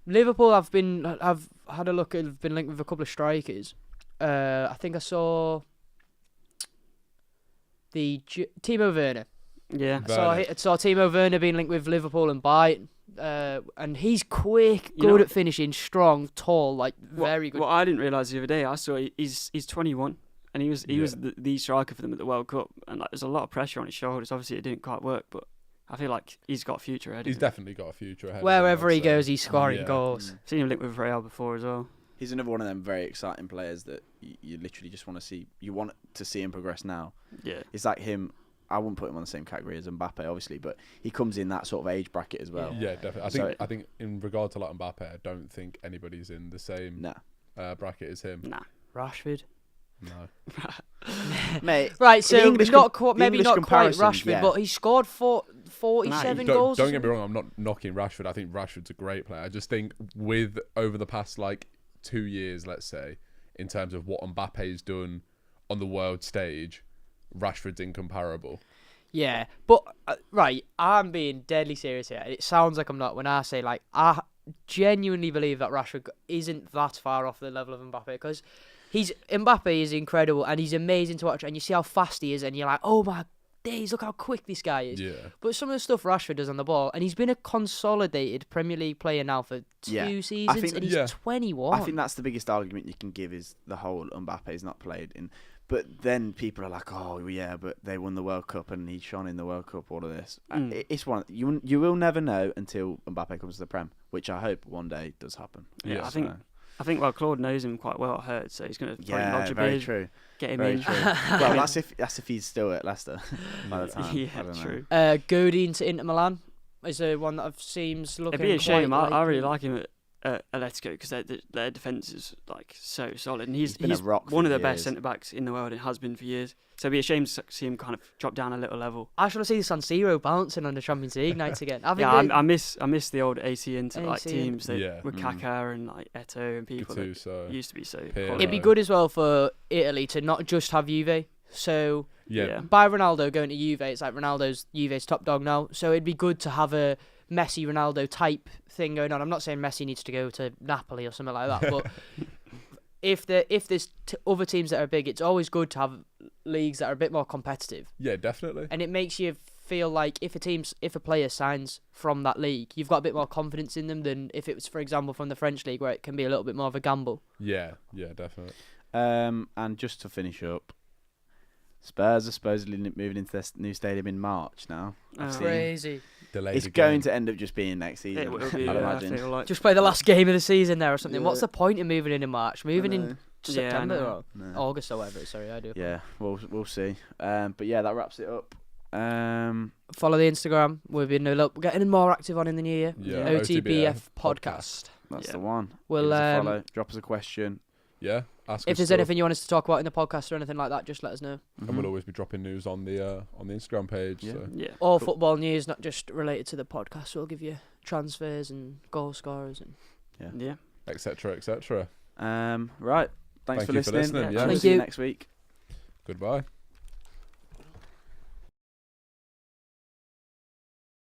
Liverpool have had a look. Have been linked with a couple of strikers. I think I saw Timo Werner. Yeah. Werner. I saw Timo Werner being linked with Liverpool and Brighton. And he's quick, You good know- at finishing, strong, tall, like very good. What I didn't realise the other day, I saw he's 21 and he was the striker for them at the World Cup, and like there's a lot of pressure on his shoulders. Obviously, it didn't quite work, but I feel like he's got a future ahead. He's of him. definitely got a future ahead. of him, Wherever I'd he say. goes, he's scoring Yeah. goals. Seen him linked with Real before as well. he's another one of them very exciting players that you literally just want to see. You want to see him progress now. Yeah. It's like him. I wouldn't put him on the same category as Mbappe, obviously, but he comes in that sort of age bracket as well. Yeah, definitely. So- I think in regard to like Mbappe, I don't think anybody's in the same Nah, bracket as him. Nah. Rashford. No. mate. Right, so English not com- the maybe English not quite comparison, Rashford, yeah. but he scored 47 goals. Don't get me wrong. I'm not knocking Rashford. I think Rashford's a great player. I just think over the past like 2 years, let's say, in terms of what Mbappe's done on the world stage, Rashford's incomparable. Yeah, but right, I'm being deadly serious here. It sounds like I'm not when I say like I genuinely believe that Rashford isn't that far off the level of Mbappe because Mbappe is incredible and he's amazing to watch and you see how fast he is and you're like, oh my days, look how quick this guy is. Yeah. But some of the stuff Rashford does on the ball, and he's been a consolidated Premier League player now for two seasons, and he's 21. I think that's the biggest argument you can give is the whole Mbappe's not played in. But then people are like, oh yeah, but they won the World Cup and he shone in the World Cup. All of this, it's one you will never know until Mbappe comes to the Prem, which I hope one day does happen. Yeah, I think Claude knows him quite well. I heard, so he's going to lodge a very bid, true. Get him Very in. true. Well, that's if he's still at Leicester by the time. Yeah, I don't true. Godin to Inter Milan is the one that seems looking. It'd be a shame. Quite I really like him at Atletico because their defence is like so solid, and he's been a rock for one of the years. best centre backs in the world and has been for years. So it'd be a shame to see him kind of drop down a little level. I should see San Siro bouncing on the Champions League nights again. I miss the old AC Inter like AC teams that Yeah. with Kaká and like Eto'o and people that Gattuso. used to be so. Pirlo. quality. It'd be good as well for Italy to not just have Juve. So Yeah. by Ronaldo going to Juve, it's like Juve's top dog now. So it'd be good to have a Messi Ronaldo type thing going on. I'm not saying Messi needs to go to Napoli or something like that, but if there's other teams that are big, it's always good to have leagues that are a bit more competitive. Yeah, definitely. And it makes you feel like if a player signs from that league, you've got a bit more confidence in them than if it was, for example, from the French league where it can be a little bit more of a gamble. Yeah, definitely. And just to finish up, Spurs are supposedly moving into their new stadium in March now. I've seen. Crazy. Delayed It's again. going to end up just being next season. It will be. I'd I imagine. feel like. Just play the last game of the season there or something. Yeah. What's the point in moving in March? Moving I in know. September know. or No. August or whatever. Sorry, I do. Yeah, we'll see. But yeah, that wraps it up. Follow the Instagram. We're getting more active on in the new year. Yeah, OTBF podcast. That's Yeah. the one. We'll, Give us a follow. Drop us a question. Yeah, ask If us there's stuff, anything you want us to talk about in the podcast or anything like that, just let us know. and we'll always be dropping news on the Instagram page. Yeah. So. Yeah. All football news, not just related to the podcast. We'll give you transfers and goal scorers and Yeah. etc. etc. Right. Thanks Thank for you for listening. listening, yeah. We'll Thank see you you. next week. Goodbye.